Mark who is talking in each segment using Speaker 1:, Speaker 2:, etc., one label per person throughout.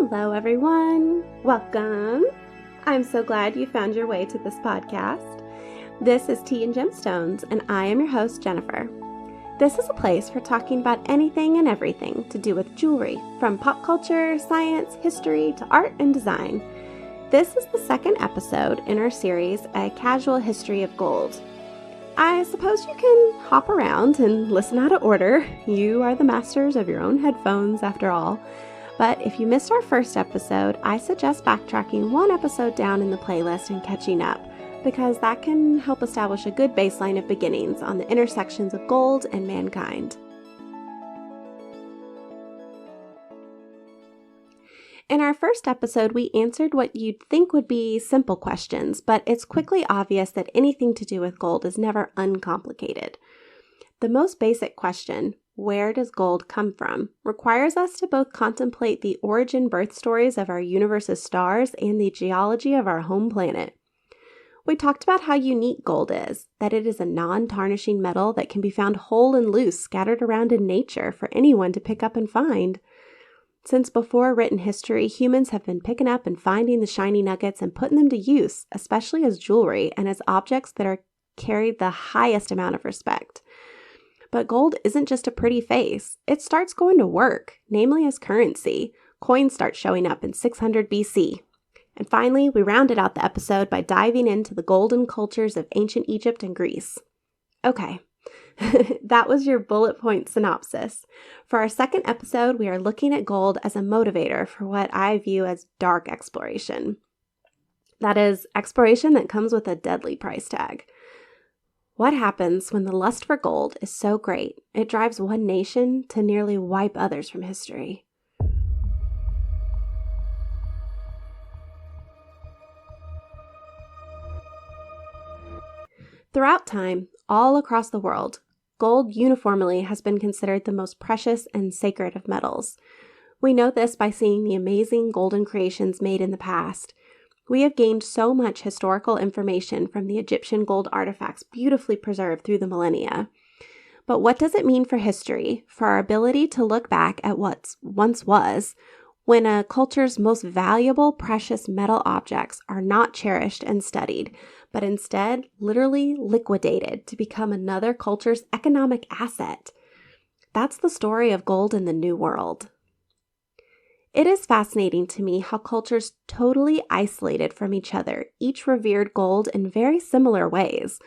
Speaker 1: Hello, everyone. Welcome. I'm so glad you found your way to this podcast. This is Tea and Gemstones, and I am your host, Jennifer. This is a place for talking about anything and everything to do with jewelry, from pop culture, science, history, to art and design. This is the second episode in our series, A Casual History of Gold. I suppose you can hop around and listen out of order. You are the masters of your own headphones, after all. But if you missed our first episode, I suggest backtracking one episode down in the playlist and catching up, because that can help establish a good baseline of beginnings on the intersections of gold and mankind. In our first episode, we answered what you'd think would be simple questions, but it's quickly obvious that anything to do with gold is never uncomplicated. The most basic question, where does gold come from, requires us to both contemplate the origin birth stories of our universe's stars and the geology of our home planet. We talked about how unique gold is, that it is a non-tarnishing metal that can be found whole and loose scattered around in nature for anyone to pick up and find. Since before written history, humans have been picking up and finding the shiny nuggets and putting them to use, especially as jewelry and as objects that are carried the highest amount of respect. But gold isn't just a pretty face. It starts going to work, namely as currency. Coins start showing up in 600 BC. And finally, we rounded out the episode by diving into the golden cultures of ancient Egypt and Greece. Okay, that was your bullet point synopsis. For our second episode, we are looking at gold as a motivator for what I view as dark exploration. That is, exploration that comes with a deadly price tag. What happens when the lust for gold is so great it drives one nation to nearly wipe others from history? Throughout time, all across the world, gold uniformly has been considered the most precious and sacred of metals. We know this by seeing the amazing golden creations made in the past. We have gained so much historical information from the Egyptian gold artifacts beautifully preserved through the millennia. But what does it mean for history, for our ability to look back at what once was, when a culture's most valuable, precious metal objects are not cherished and studied, but instead literally liquidated to become another culture's economic asset? That's the story of gold in the New World. It is fascinating to me how cultures totally isolated from each other each revered gold in very similar ways.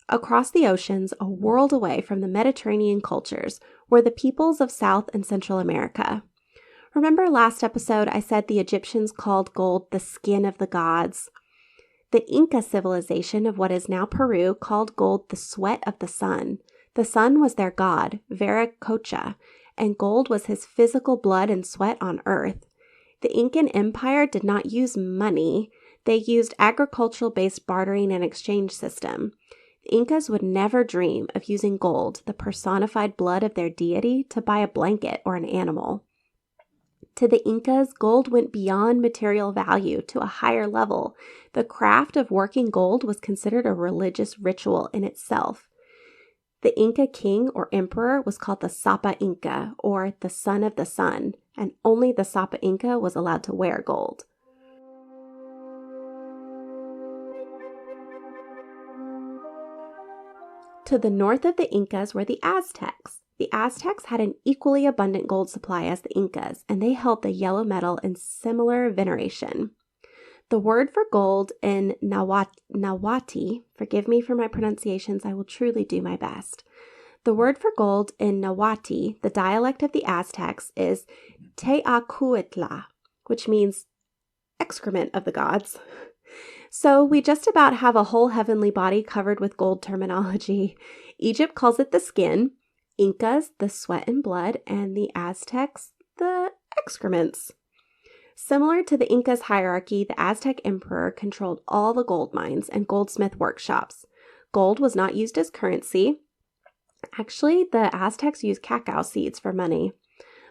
Speaker 1: Across the oceans, a world away from the Mediterranean cultures, were the peoples of South and Central America. Remember last episode I said the Egyptians called gold the skin of the gods? The Inca civilization of what is now Peru called gold the sweat of the sun. The sun was their god, Viracocha, and gold was his physical blood and sweat on earth. The Incan Empire did not use money. They used agricultural-based bartering and exchange system. The Incas would never dream of using gold, the personified blood of their deity, to buy a blanket or an animal. To the Incas, gold went beyond material value to a higher level. The craft of working gold was considered a religious ritual in itself. The Inca king or emperor was called the Sapa Inca, or the son of the sun, and only the Sapa Inca was allowed to wear gold. To the north of the Incas were the Aztecs. The Aztecs had an equally abundant gold supply as the Incas, and they held the yellow metal in similar veneration. The word for gold in Nahuatl, forgive me for my pronunciations, I will truly do my best. The word for gold in Nahuatl, the dialect of the Aztecs, is Teacuitla, which means excrement of the gods. So we just about have a whole heavenly body covered with gold terminology. Egypt calls it the skin, Incas the sweat and blood, and the Aztecs the excrements. Similar to the Incas' hierarchy, the Aztec emperor controlled all the gold mines and goldsmith workshops. Gold was not used as currency. Actually, the Aztecs used cacao seeds for money.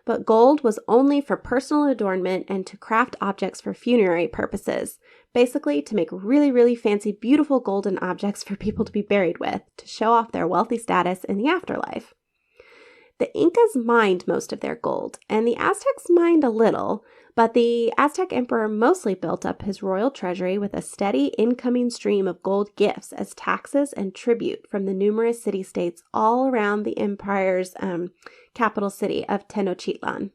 Speaker 1: But gold was only for personal adornment and to craft objects for funerary purposes, basically to make really, really fancy, beautiful golden objects for people to be buried with, to show off their wealthy status in the afterlife. The Incas mined most of their gold, and the Aztecs mined a little, but the Aztec emperor mostly built up his royal treasury with a steady incoming stream of gold gifts as taxes and tribute from the numerous city-states all around the empire's capital city of Tenochtitlan.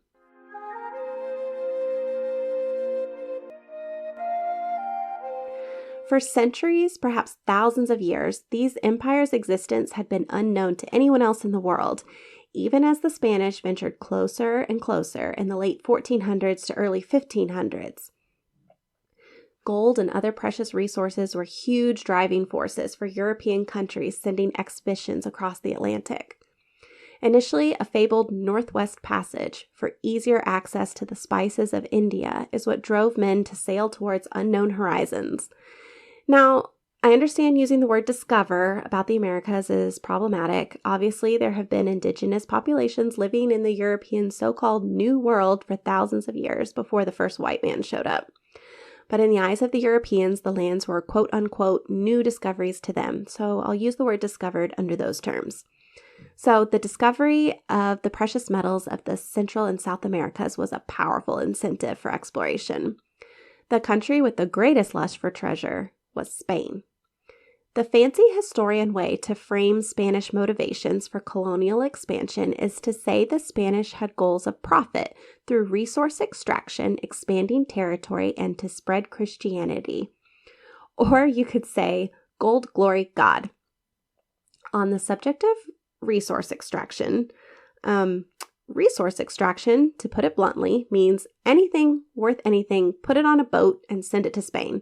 Speaker 1: For centuries, perhaps thousands of years, these empires' existence had been unknown to anyone else in the world, even as the Spanish ventured closer and closer in the late 1400s to early 1500s. Gold and other precious resources were huge driving forces for European countries sending expeditions across the Atlantic. Initially, a fabled Northwest Passage for easier access to the spices of India is what drove men to sail towards unknown horizons. Now, I understand using the word discover about the Americas is problematic. Obviously, there have been indigenous populations living in the European so-called New World for thousands of years before the first white man showed up. But in the eyes of the Europeans, the lands were quote-unquote new discoveries to them, so I'll use the word discovered under those terms. So the discovery of the precious metals of the Central and South Americas was a powerful incentive for exploration. The country with the greatest lust for treasure was Spain. The fancy historian way to frame Spanish motivations for colonial expansion is to say the Spanish had goals of profit through resource extraction, expanding territory, and to spread Christianity. Or you could say, gold, glory, God. On the subject of resource extraction, to put it bluntly, means anything worth anything, put it on a boat and send it to Spain.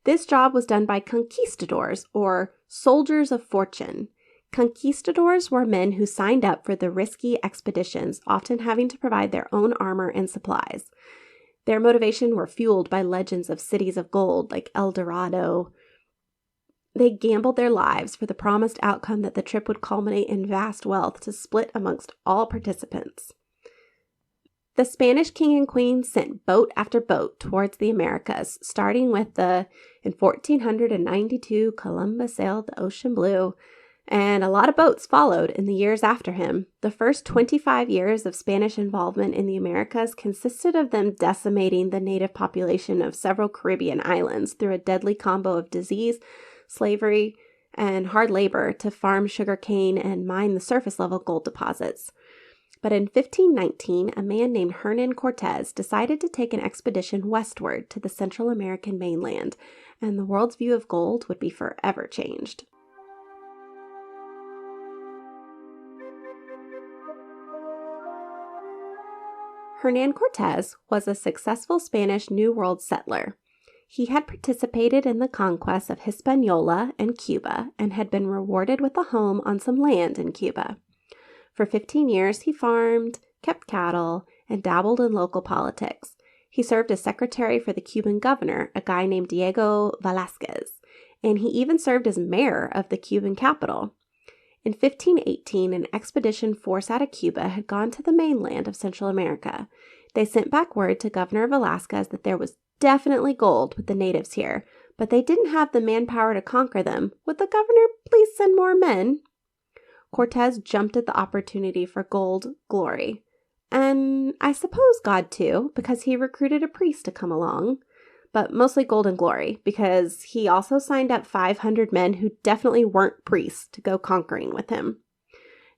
Speaker 1: This job was done by conquistadors, or soldiers of fortune. Conquistadors were men who signed up for the risky expeditions, often having to provide their own armor and supplies. Their motivation were fueled by legends of cities of gold, like El Dorado. They gambled their lives for the promised outcome that the trip would culminate in vast wealth to split amongst all participants. The Spanish king and queen sent boat after boat towards the Americas, starting with in 1492, Columbus sailed the ocean blue, and a lot of boats followed in the years after him. The first 25 years of Spanish involvement in the Americas consisted of them decimating the native population of several Caribbean islands through a deadly combo of disease, slavery, and hard labor to farm sugarcane and mine the surface-level gold deposits. But in 1519, a man named Hernan Cortez decided to take an expedition westward to the Central American mainland, and the world's view of gold would be forever changed. Hernan Cortez was a successful Spanish New World settler. He had participated in the conquest of Hispaniola and Cuba and had been rewarded with a home on some land in Cuba. For 15 years, he farmed, kept cattle, and dabbled in local politics. He served as secretary for the Cuban governor, a guy named Diego Velázquez, and he even served as mayor of the Cuban capital. In 1518, an expedition force out of Cuba had gone to the mainland of Central America. They sent back word to Governor Velázquez that there was definitely gold with the natives here, but they didn't have the manpower to conquer them. Would the governor please send more men? Cortez jumped at the opportunity for gold, glory, and I suppose God too, because he recruited a priest to come along, but mostly gold and glory, because he also signed up 500 men who definitely weren't priests to go conquering with him.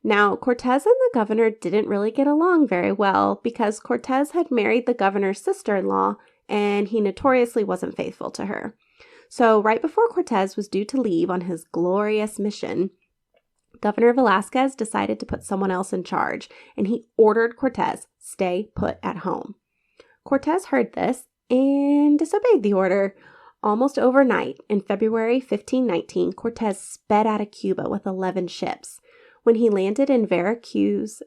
Speaker 1: Now, Cortez and the governor didn't really get along very well because Cortez had married the governor's sister-in-law, and he notoriously wasn't faithful to her. So right before Cortez was due to leave on his glorious mission, Governor Velázquez decided to put someone else in charge, and he ordered Cortez, stay put at home. Cortez heard this and disobeyed the order. Almost overnight, in February 1519, Cortez sped out of Cuba with 11 ships. When he landed in Veracruz,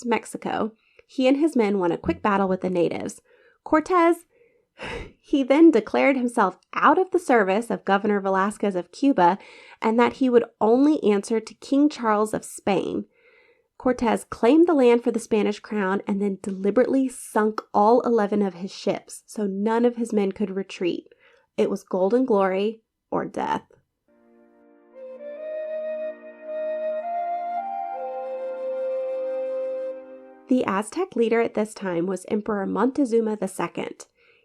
Speaker 1: Mexico, he and his men won a quick battle with the natives. Cortez, he then declared himself out of the service of Governor Velázquez of Cuba and that he would only answer to King Charles of Spain. Cortez claimed the land for the Spanish crown and then deliberately sunk all 11 of his ships so none of his men could retreat. It was gold and glory or death. The Aztec leader at this time was Emperor Montezuma II.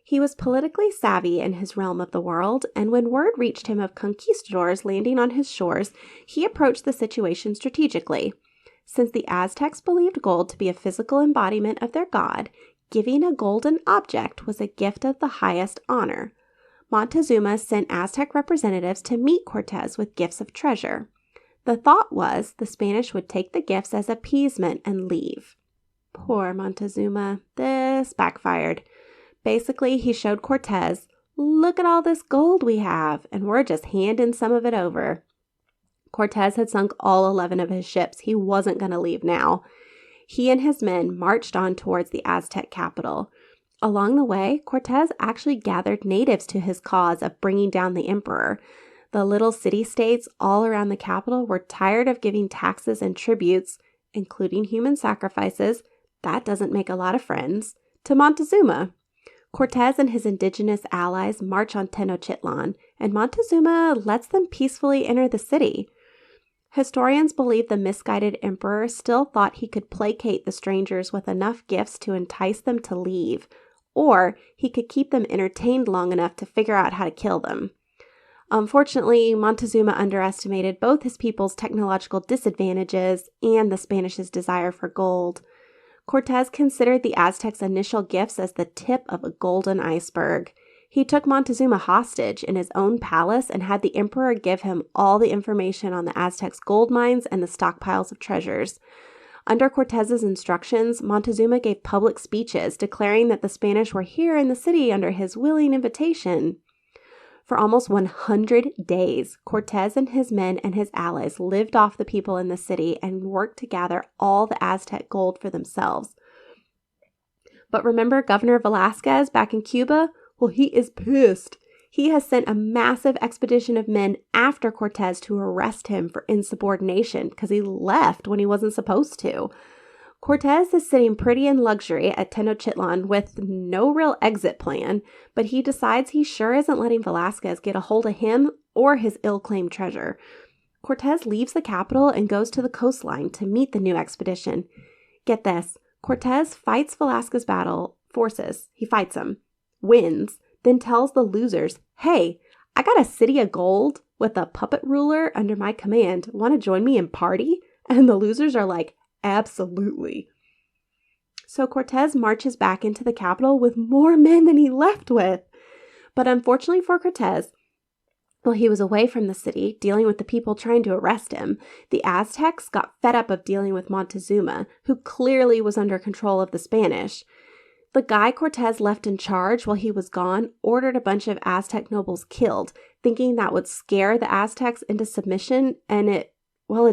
Speaker 1: He was politically savvy in his realm of the world, and when word reached him of conquistadors landing on his shores, he approached the situation strategically. Since the Aztecs believed gold to be a physical embodiment of their god, giving a golden object was a gift of the highest honor. Montezuma sent Aztec representatives to meet Cortez with gifts of treasure. The thought was the Spanish would take the gifts as appeasement and leave. Poor Montezuma. This backfired. Basically, he showed Cortez, "Look at all this gold we have, and we're just handing some of it over." Cortez had sunk all 11 of his ships. He wasn't going to leave now. He and his men marched on towards the Aztec capital. Along the way, Cortez actually gathered natives to his cause of bringing down the emperor. The little city-states all around the capital were tired of giving taxes and tributes, including human sacrifices — that doesn't make a lot of friends — to Montezuma. Cortez and his indigenous allies march on Tenochtitlan, and Montezuma lets them peacefully enter the city. Historians believe the misguided emperor still thought he could placate the strangers with enough gifts to entice them to leave, or he could keep them entertained long enough to figure out how to kill them. Unfortunately, Montezuma underestimated both his people's technological disadvantages and the Spanish's desire for gold. Cortez considered the Aztecs' initial gifts as the tip of a golden iceberg. He took Montezuma hostage in his own palace and had the emperor give him all the information on the Aztecs' gold mines and the stockpiles of treasures. Under Cortez's instructions, Montezuma gave public speeches declaring that the Spanish were here in the city under his willing invitation. For almost 100 days, Cortez and his men and his allies lived off the people in the city and worked to gather all the Aztec gold for themselves. But remember Governor Velasquez back in Cuba? Well, he is pissed. He has sent a massive expedition of men after Cortez to arrest him for insubordination because he left when he wasn't supposed to. Cortez is sitting pretty in luxury at Tenochtitlan with no real exit plan, but he decides he sure isn't letting Velasquez get a hold of him or his ill-claimed treasure. Cortez leaves the capital and goes to the coastline to meet the new expedition. Get this, Cortez fights Velasquez's battle forces. He fights them, wins, then tells the losers, "Hey, I got a city of gold with a puppet ruler under my command. Want to join me in party?" And the losers are like, "Absolutely." So Cortez marches back into the capital with more men than he left with. But unfortunately for Cortez, while he was away from the city, dealing with the people trying to arrest him, the Aztecs got fed up of dealing with Montezuma, who clearly was under control of the Spanish. The guy Cortez left in charge while he was gone ordered a bunch of Aztec nobles killed, thinking that would scare the Aztecs into submission, and it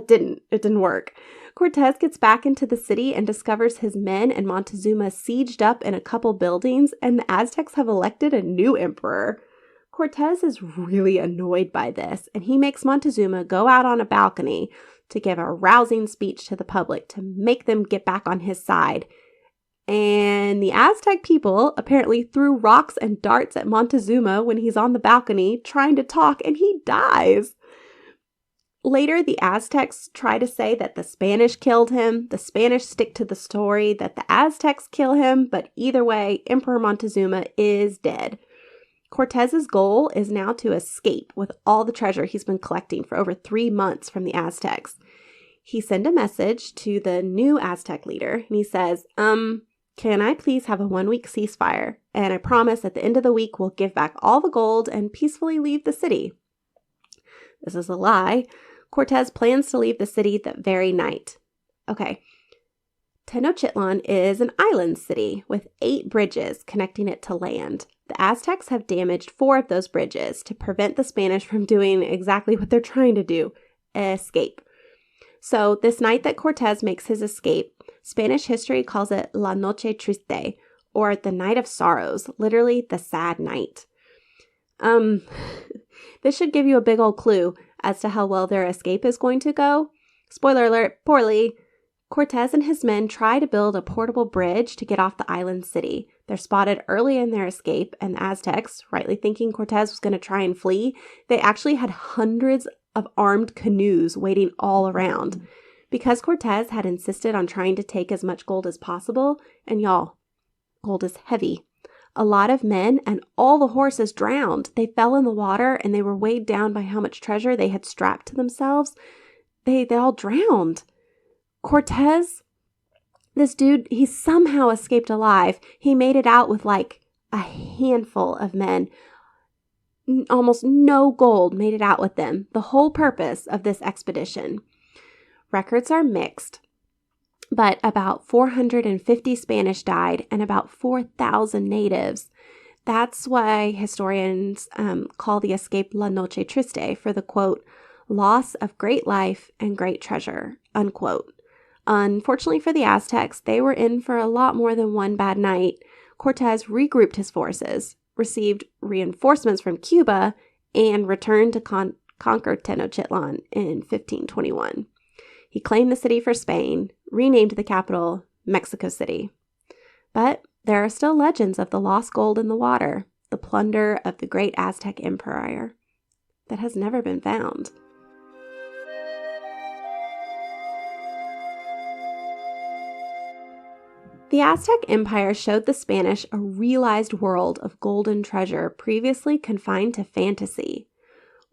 Speaker 1: didn't. It didn't work. Cortez gets back into the city and discovers his men and Montezuma sieged up in a couple buildings, and the Aztecs have elected a new emperor. Cortez is really annoyed by this, and he makes Montezuma go out on a balcony to give a rousing speech to the public to make them get back on his side. And the Aztec people apparently threw rocks and darts at Montezuma when he's on the balcony trying to talk, and he dies. Later, the Aztecs try to say that the Spanish killed him. The Spanish stick to the story that the Aztecs kill him, but either way, Emperor Montezuma is dead. Cortez's goal is now to escape with all the treasure he's been collecting for over 3 months from the Aztecs. He sent a message to the new Aztec leader, and he says, "Can I please have a 1-week ceasefire? And I promise at the end of the week we'll give back all the gold and peacefully leave the city." This is a lie. Cortez plans to leave the city that very night. Okay. Tenochtitlan is an island city with 8 bridges connecting it to land. The Aztecs have damaged 4 of those bridges to prevent the Spanish from doing exactly what they're trying to do, escape. So this night that Cortez makes his escape, Spanish history calls it La Noche Triste, or the Night of Sorrows, literally the sad night. This should give you a big old clue as to how well their escape is going to go. Spoiler alert, poorly. Cortez and his men try to build a portable bridge to get off the island city. They're spotted early in their escape, and the Aztecs, rightly thinking Cortez was going to try and flee, they actually had hundreds of armed canoes waiting all around. Because Cortez had insisted on trying to take as much gold as possible, and y'all, gold is heavy. A lot of men and all the horses drowned. They fell in the water and they were weighed down by how much treasure they had strapped to themselves. They all drowned. Cortez, this dude, he somehow escaped alive. He made it out with like a handful of men. Almost no gold made it out with them. The whole purpose of this expedition. Records are mixed, but about 450 Spanish died and about 4,000 natives. That's why historians call the escape La Noche Triste for the, quote, loss of great life and great treasure, unquote. Unfortunately for the Aztecs, they were in for a lot more than one bad night. Cortez regrouped his forces, received reinforcements from Cuba, and returned to conquer Tenochtitlan in 1521. He claimed the city for Spain, renamed the capital Mexico City. But there are still legends of the lost gold in the water, the plunder of the great Aztec empire, that has never been found. The Aztec Empire showed the Spanish a realized world of golden treasure previously confined to fantasy.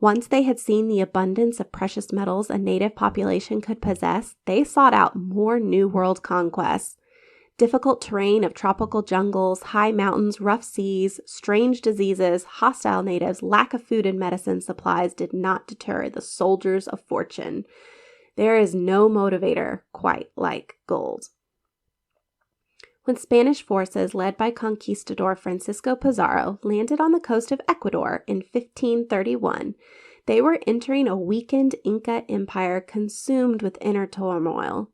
Speaker 1: Once they had seen the abundance of precious metals a native population could possess, they sought out more New World conquests. Difficult terrain of tropical jungles, high mountains, rough seas, strange diseases, hostile natives, lack of food and medicine supplies did not deter the soldiers of fortune. There is no motivator quite like gold. When Spanish forces led by conquistador Francesco Pizarro landed on the coast of Ecuador in 1531, they were entering a weakened Inca empire consumed with inner turmoil.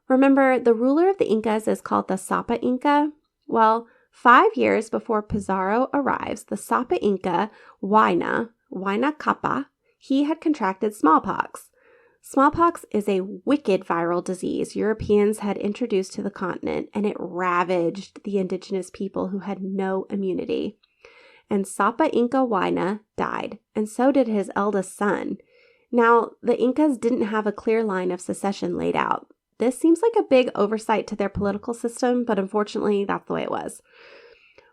Speaker 1: Remember, the ruler of the Incas is called the Sapa Inca? Well, 5 years before Pizarro arrives, the Sapa Inca, Huayna Capac, he had contracted smallpox. Smallpox is a wicked viral disease Europeans had introduced to the continent, and it ravaged the indigenous people who had no immunity. And Sapa Inca Huayna died, and so did his eldest son. Now, the Incas didn't have a clear line of succession laid out. This seems like a big oversight to their political system, but unfortunately, that's the way it was.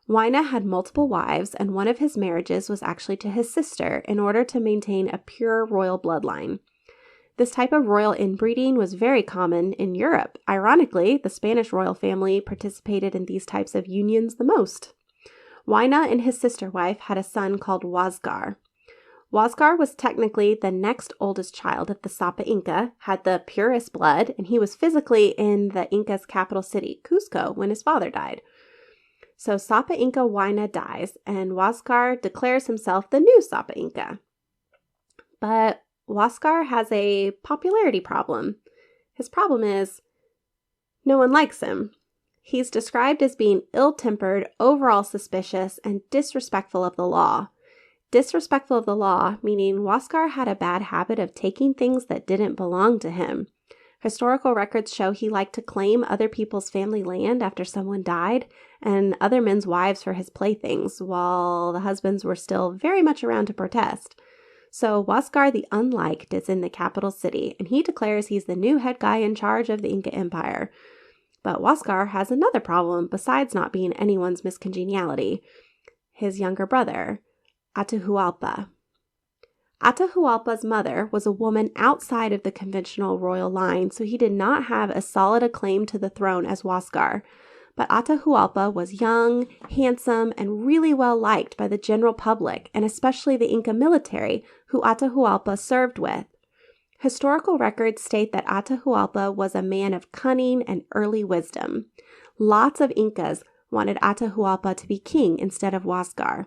Speaker 1: Huayna had multiple wives, and one of his marriages was actually to his sister in order to maintain a pure royal bloodline. This type of royal inbreeding was very common in Europe. Ironically, the Spanish royal family participated in these types of unions the most. Huayna and his sister wife had a son called Huascar. Huascar was technically the next oldest child of the Sapa Inca, had the purest blood, and he was physically in the Inca's capital city, Cusco, when his father died. So Sapa Inca Huayna dies, and Huascar declares himself the new Sapa Inca. But Huascar has a popularity problem. His problem is no one likes him. He's described as being ill-tempered, overall suspicious, and disrespectful of the law. Disrespectful of the law, meaning Huascar had a bad habit of taking things that didn't belong to him. Historical records show he liked to claim other people's family land after someone died, and other men's wives for his playthings, while the husbands were still very much around to protest. So Huascar the Unliked is in the capital city, and he declares he's the new head guy in charge of the Inca Empire. But Huascar has another problem besides not being anyone's miscongeniality. His younger brother, Atahualpa. Atahualpa's mother was a woman outside of the conventional royal line, so he did not have as solid a claim to the throne as Huascar. But Atahualpa was young, handsome, and really well liked by the general public, and especially the Inca military, who Atahualpa served with. Historical records state that Atahualpa was a man of cunning and early wisdom. Lots of Incas wanted Atahualpa to be king instead of Huascar.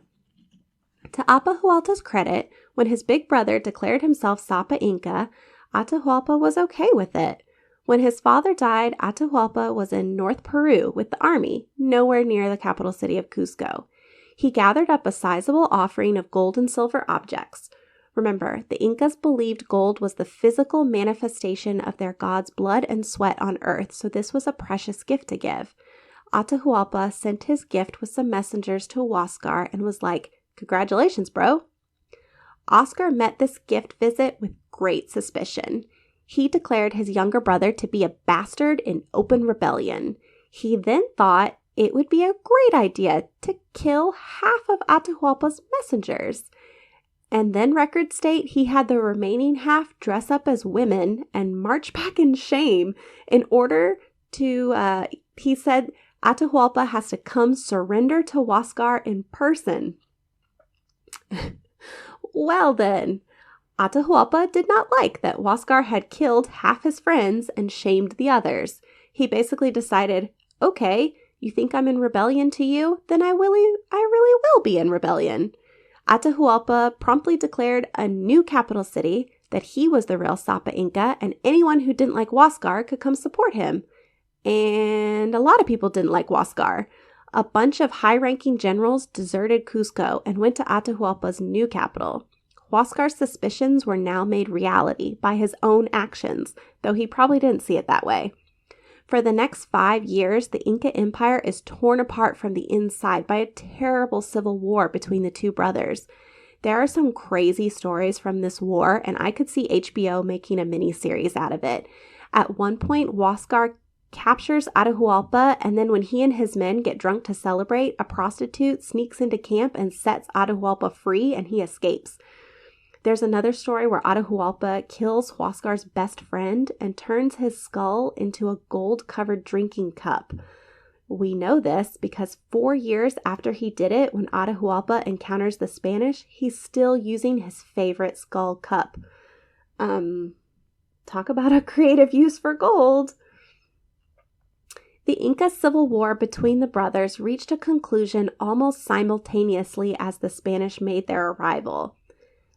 Speaker 1: To Atahualpa's credit, when his big brother declared himself Sapa Inca, Atahualpa was okay with it. When his father died, Atahualpa was in North Peru with the army, nowhere near the capital city of Cusco. He gathered up a sizable offering of gold and silver objects. Remember, the Incas believed gold was the physical manifestation of their god's blood and sweat on earth, so this was a precious gift to give. Atahualpa sent his gift with some messengers to Huascar and was like, "Congratulations, bro." Oscar met this gift visit with great suspicion. He declared his younger brother to be a bastard in open rebellion. He then thought it would be a great idea to kill half of Atahualpa's messengers. And then records state he had the remaining half dress up as women and march back in shame in order to, he said, Atahualpa has to come surrender to Huáscar in person. Well then, Atahualpa did not like that Huáscar had killed half his friends and shamed the others. He basically decided, okay, you think I'm in rebellion to you? Then I really will be in rebellion. Atahualpa promptly declared a new capital city, that he was the real Sapa Inca, and anyone who didn't like Huáscar could come support him. And a lot of people didn't like Huáscar. A bunch of high-ranking generals deserted Cusco and went to Atahualpa's new capital. Huáscar's suspicions were now made reality by his own actions, though he probably didn't see it that way. For the next 5 years, the Inca Empire is torn apart from the inside by a terrible civil war between the two brothers. There are some crazy stories from this war, and I could see HBO making a mini-series out of it. At one point, Huáscar captures Atahualpa, and then when he and his men get drunk to celebrate, a prostitute sneaks into camp and sets Atahualpa free, and he escapes. There's another story where Atahualpa kills Huáscar's best friend and turns his skull into a gold-covered drinking cup. We know this because 4 years after he did it, when Atahualpa encounters the Spanish, he's still using his favorite skull cup. Talk about a creative use for gold. The Inca civil war between the brothers reached a conclusion almost simultaneously as the Spanish made their arrival.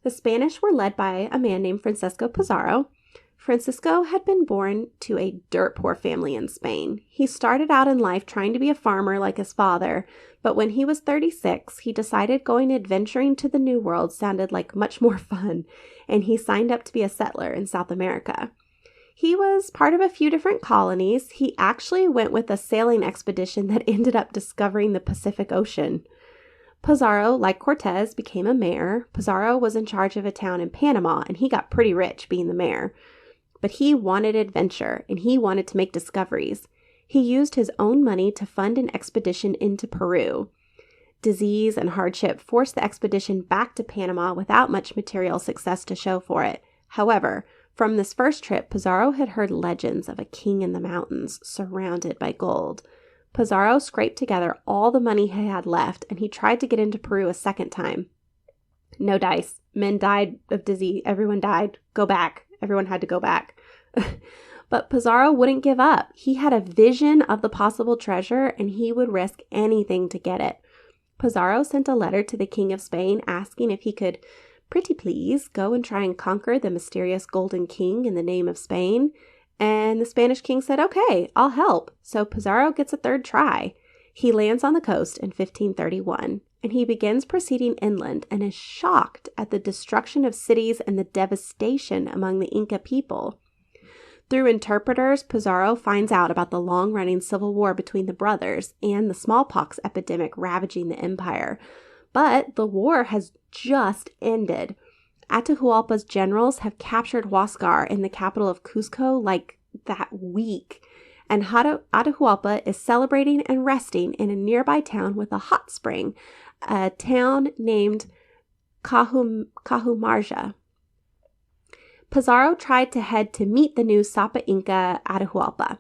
Speaker 1: The Spanish were led by a man named Francesco Pizarro. Francisco had been born to a dirt poor family in Spain. He started out in life trying to be a farmer like his father, but when he was 36, he decided going adventuring to the New World sounded like much more fun, and he signed up to be a settler in South America. He was part of a few different colonies. He actually went with a sailing expedition that ended up discovering the Pacific Ocean. Pizarro, like Cortez, became a mayor. Pizarro was in charge of a town in Panama, and he got pretty rich being the mayor. But he wanted adventure, and he wanted to make discoveries. He used his own money to fund an expedition into Peru. Disease and hardship forced the expedition back to Panama without much material success to show for it. However, from this first trip, Pizarro had heard legends of a king in the mountains surrounded by gold. Pizarro scraped together all the money he had left, and he tried to get into Peru a second time. No dice. Men died of disease. Everyone died. Go back. Everyone had to go back. But Pizarro wouldn't give up. He had a vision of the possible treasure, and he would risk anything to get it. Pizarro sent a letter to the King of Spain asking if he could, pretty please, go and try and conquer the mysterious Golden King in the name of Spain. And the Spanish king said, okay, I'll help. So Pizarro gets a third try. He lands on the coast in 1531, and he begins proceeding inland and is shocked at the destruction of cities and the devastation among the Inca people. Through interpreters, Pizarro finds out about the long-running civil war between the brothers and the smallpox epidemic ravaging the empire. But the war has just ended. Atahualpa's generals have captured Huáscar in the capital of Cusco like that week, and Atahualpa is celebrating and resting in a nearby town with a hot spring, a town named Cajamarca. Pizarro tried to head to meet the new Sapa Inca Atahualpa.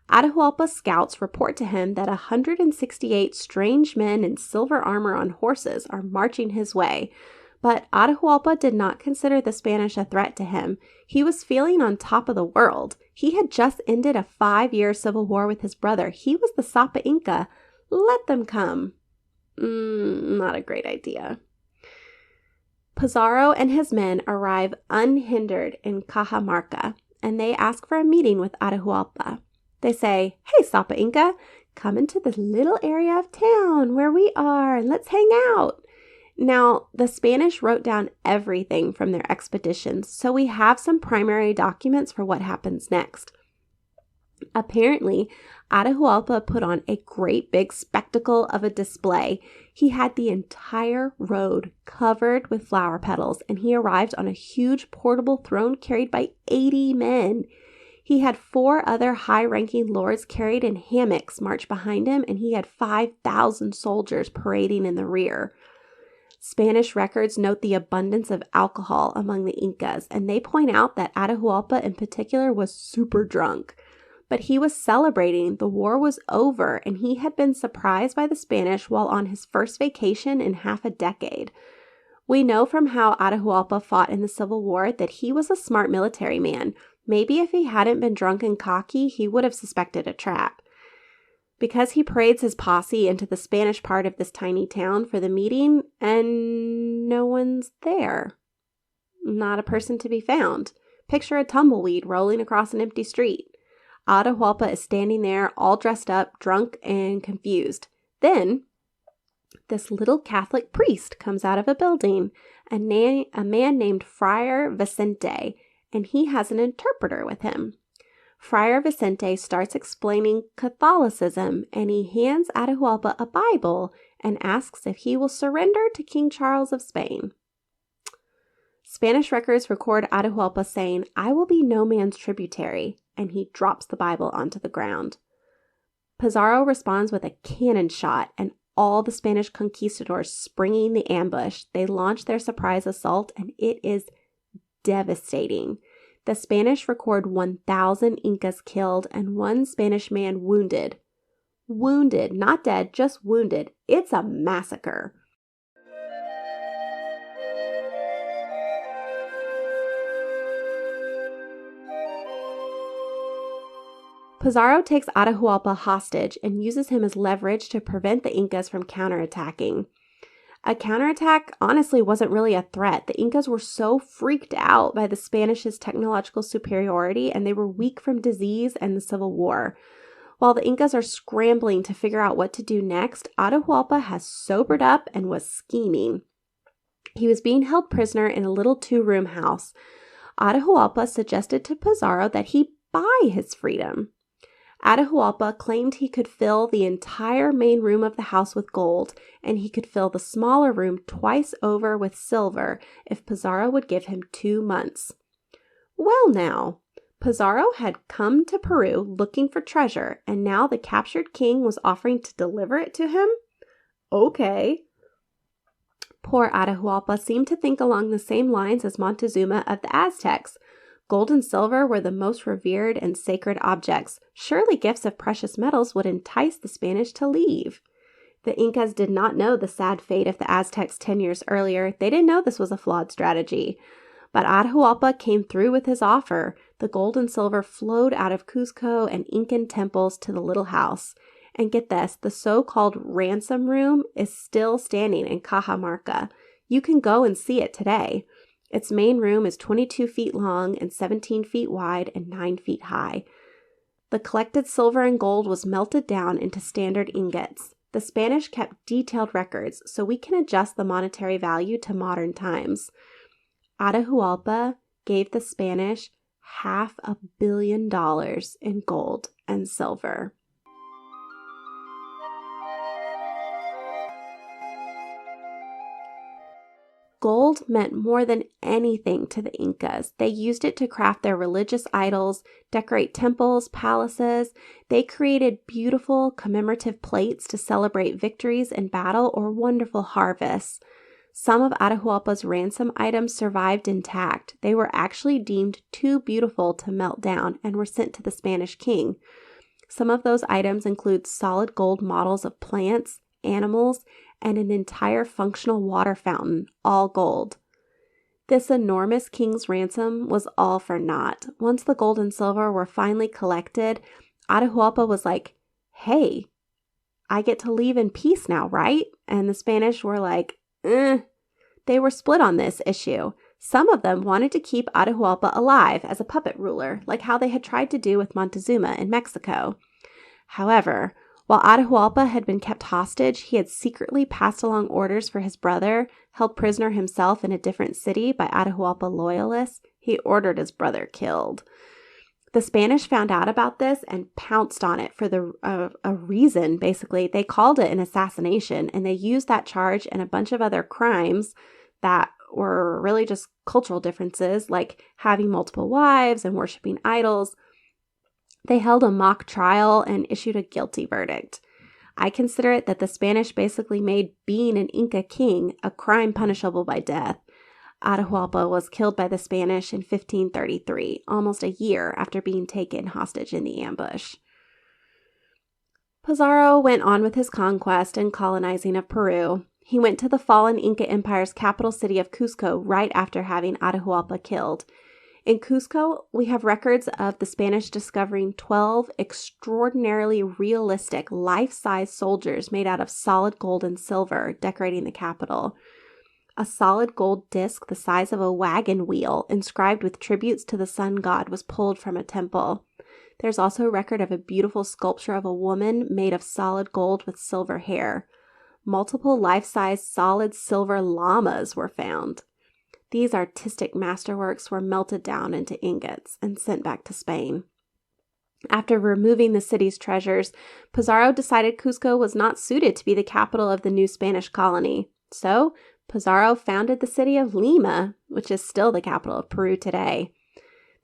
Speaker 1: Atahualpa's scouts report to him that 168 strange men in silver armor on horses are marching his way. But Atahualpa did not consider the Spanish a threat to him. He was feeling on top of the world. He had just ended a 5-year civil war with his brother. He was the Sapa Inca. Let them come. Not a great idea. Pizarro and his men arrive unhindered in Cajamarca, and they ask for a meeting with Atahualpa. They say, hey, Sapa Inca, come into this little area of town where we are, and let's hang out. Now, the Spanish wrote down everything from their expeditions, so we have some primary documents for what happens next. Apparently, Atahualpa put on a great big spectacle of a display. He had the entire road covered with flower petals, and he arrived on a huge portable throne carried by 80 men. He had 4 other high-ranking lords carried in hammocks march behind him, and he had 5,000 soldiers parading in the rear. Spanish records note the abundance of alcohol among the Incas, and they point out that Atahualpa in particular was super drunk. But he was celebrating. The war was over, and he had been surprised by the Spanish while on his first vacation in half a decade. We know from how Atahualpa fought in the Civil War that he was a smart military man. Maybe if he hadn't been drunk and cocky, he would have suspected a trap. Because he parades his posse into the Spanish part of this tiny town for the meeting, and no one's there. Not a person to be found. Picture a tumbleweed rolling across an empty street. Atahualpa is standing there, all dressed up, drunk, and confused. Then, this little Catholic priest comes out of a building, a man named Friar Vicente, and he has an interpreter with him. Friar Vicente starts explaining Catholicism, and he hands Atahualpa a Bible and asks if he will surrender to King Charles of Spain. Spanish records record Atahualpa saying, "I will be no man's tributary," and he drops the Bible onto the ground. Pizarro responds with a cannon shot, and all the Spanish conquistadors springing the ambush. They launch their surprise assault, and it is devastating. The Spanish record 1,000 Incas killed and 1 Spanish man wounded. Wounded, not dead, just wounded. It's a massacre. Pizarro takes Atahualpa hostage and uses him as leverage to prevent the Incas from counterattacking. A counterattack honestly wasn't really a threat. The Incas were so freaked out by the Spanish's technological superiority, and they were weak from disease and the Civil War. While the Incas are scrambling to figure out what to do next, Atahualpa has sobered up and was scheming. He was being held prisoner in a little 2-room house. Atahualpa suggested to Pizarro that he buy his freedom. Atahualpa claimed he could fill the entire main room of the house with gold, and he could fill the smaller room twice over with silver if Pizarro would give him 2 months. Well now, Pizarro had come to Peru looking for treasure, and now the captured king was offering to deliver it to him? Okay. Poor Atahualpa seemed to think along the same lines as Montezuma of the Aztecs. Gold and silver were the most revered and sacred objects. Surely gifts of precious metals would entice the Spanish to leave. The Incas did not know the sad fate of the Aztecs 10 years earlier. They didn't know this was a flawed strategy. But Atahualpa came through with his offer. The gold and silver flowed out of Cuzco and Incan temples to the little house. And get this, the so-called ransom room is still standing in Cajamarca. You can go and see it today. Its main room is 22 feet long and 17 feet wide and 9 feet high. The collected silver and gold was melted down into standard ingots. The Spanish kept detailed records, so we can adjust the monetary value to modern times. Atahualpa gave the Spanish $500 million in gold and silver. Gold meant more than anything to the Incas. They used it to craft their religious idols, decorate temples, palaces. They created beautiful commemorative plates to celebrate victories in battle or wonderful harvests. Some of Atahualpa's ransom items survived intact. They were actually deemed too beautiful to melt down and were sent to the Spanish king. Some of those items include solid gold models of plants, animals, and an entire functional water fountain, all gold. This enormous king's ransom was all for naught. Once the gold and silver were finally collected, Atahualpa was like, "Hey, I get to leave in peace now, right?" And the Spanish were like, They were split on this issue. Some of them wanted to keep Atahualpa alive as a puppet ruler, like how they had tried to do with Montezuma in Mexico. However, while Atahualpa had been kept hostage, he had secretly passed along orders for his brother, held prisoner himself in a different city by Atahualpa loyalists. He ordered his brother killed. The Spanish found out about this and pounced on it for a reason, basically. They called it an assassination, and they used that charge and a bunch of other crimes that were really just cultural differences, like having multiple wives and worshiping idols. They held a mock trial and issued a guilty verdict. I consider it that the Spanish basically made being an Inca king a crime punishable by death. Atahualpa was killed by the Spanish in 1533, almost a year after being taken hostage in the ambush. Pizarro went on with his conquest and colonizing of Peru. He went to the fallen Inca Empire's capital city of Cusco right after having Atahualpa killed. In Cusco, we have records of the Spanish discovering 12 extraordinarily realistic, life-size soldiers made out of solid gold and silver decorating the capital. A solid gold disc the size of a wagon wheel, inscribed with tributes to the sun god, was pulled from a temple. There's also a record of a beautiful sculpture of a woman made of solid gold with silver hair. Multiple life-size solid silver llamas were found. These artistic masterworks were melted down into ingots and sent back to Spain. After removing the city's treasures, Pizarro decided Cusco was not suited to be the capital of the new Spanish colony. So, Pizarro founded the city of Lima, which is still the capital of Peru today.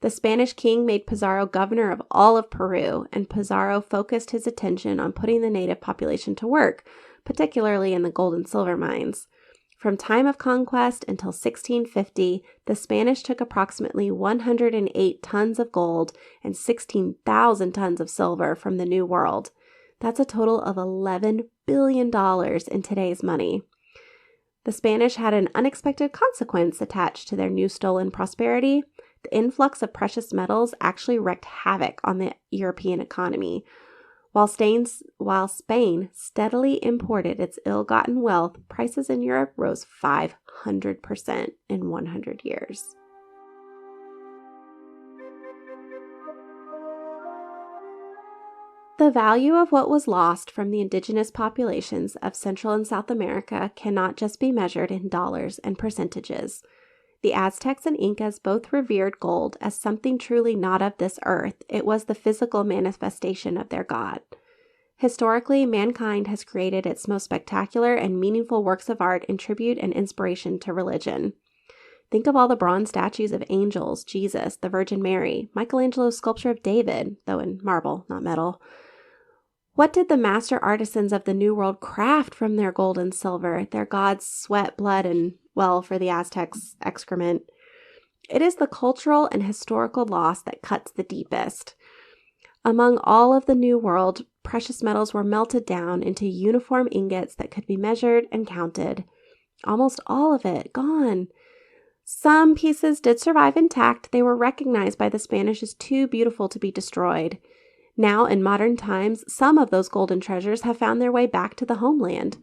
Speaker 1: The Spanish king made Pizarro governor of all of Peru, and Pizarro focused his attention on putting the native population to work, particularly in the gold and silver mines. From time of conquest until 1650, the Spanish took approximately 108 tons of gold and 16,000 tons of silver from the New World. That's a total of $11 billion in today's money. The Spanish had an unexpected consequence attached to their new stolen prosperity. The influx of precious metals actually wreaked havoc on the European economy. While Spain steadily imported its ill-gotten wealth, prices in Europe rose 500% in 100 years. The value of what was lost from the indigenous populations of Central and South America cannot just be measured in dollars and percentages. The Aztecs and Incas both revered gold as something truly not of this earth. It was the physical manifestation of their god. Historically, mankind has created its most spectacular and meaningful works of art in tribute and inspiration to religion. Think of all the bronze statues of angels, Jesus, the Virgin Mary, Michelangelo's sculpture of David, though in marble, not metal. What did the master artisans of the New World craft from their gold and silver, their gods' sweat, blood, and, well, for the Aztecs, excrement? It is the cultural and historical loss that cuts the deepest. Among all of the New World, precious metals were melted down into uniform ingots that could be measured and counted. Almost all of it gone. Some pieces did survive intact. They were recognized by the Spanish as too beautiful to be destroyed. Now, in modern times, some of those golden treasures have found their way back to the homeland.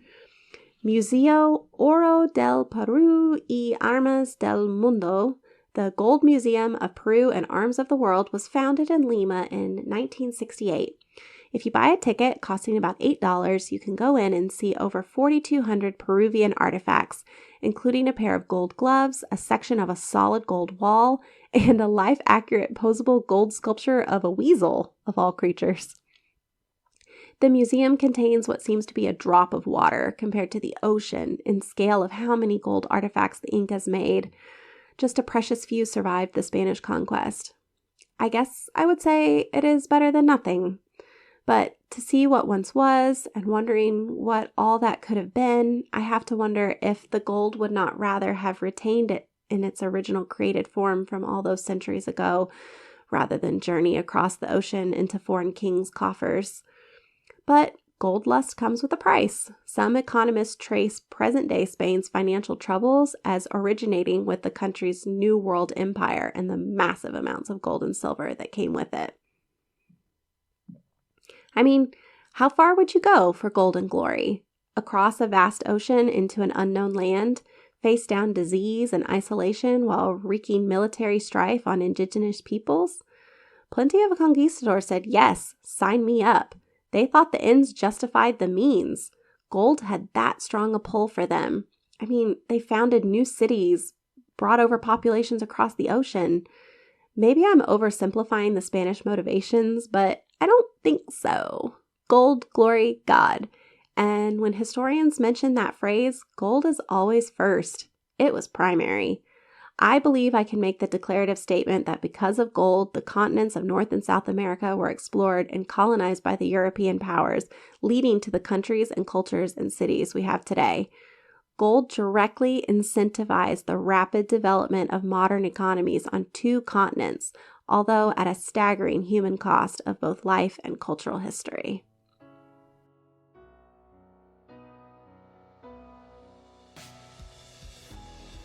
Speaker 1: Museo Oro del Peru y Armas del Mundo, the Gold Museum of Peru and Arms of the World, was founded in Lima in 1968. If you buy a ticket costing about $8, you can go in and see over 4,200 Peruvian artifacts, including a pair of gold gloves, a section of a solid gold wall, and a life-accurate posable gold sculpture of a weasel, of all creatures. The museum contains what seems to be a drop of water compared to the ocean in scale of how many gold artifacts the Incas made. Just a precious few survived the Spanish conquest. I guess I would say it is better than nothing. But to see what once was and wondering what all that could have been, I have to wonder if the gold would not rather have retained it in its original created form from all those centuries ago, rather than journey across the ocean into foreign kings' coffers. But gold lust comes with a price. Some economists trace present-day Spain's financial troubles as originating with the country's New World empire and the massive amounts of gold and silver that came with it. I mean, how far would you go for gold and glory? Across a vast ocean into an unknown land, face down disease and isolation while wreaking military strife on indigenous peoples? Plenty of conquistadors said, yes, sign me up. They thought the ends justified the means. Gold had that strong a pull for them. I mean, they founded new cities, brought over populations across the ocean. Maybe I'm oversimplifying the Spanish motivations, but I don't think so. Gold, glory, God. And when historians mention that phrase, gold is always first. It was primary. I believe I can make the declarative statement that because of gold, the continents of North and South America were explored and colonized by the European powers, leading to the countries and cultures and cities we have today. Gold directly incentivized the rapid development of modern economies on 2 continents, although at a staggering human cost of both life and cultural history.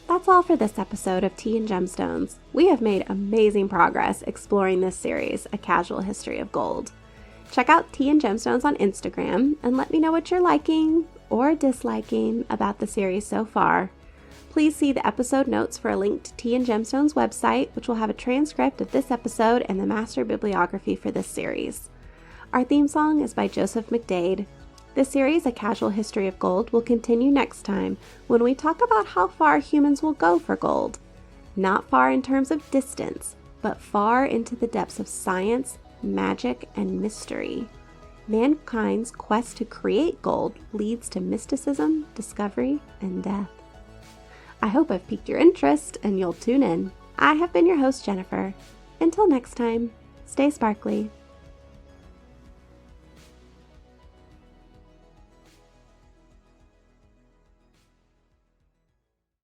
Speaker 1: That's all for this episode of Tea and Gemstones. We have made amazing progress exploring this series, A Casual History of Gold. Check out Tea and Gemstones on Instagram and let me know what you're liking or disliking about the series so far. Please see the episode notes for a link to Tea and Gemstones' website, which will have a transcript of this episode and the master bibliography for this series. Our theme song is by Joseph McDade. This series, A Casual History of Gold, will continue next time when we talk about how far humans will go for gold. Not far in terms of distance, but far into the depths of science, magic, and mystery. Mankind's quest to create gold leads to mysticism, discovery, and death. I hope I've piqued your interest and you'll tune in. I have been your host, Jennifer. Until next time, stay sparkly.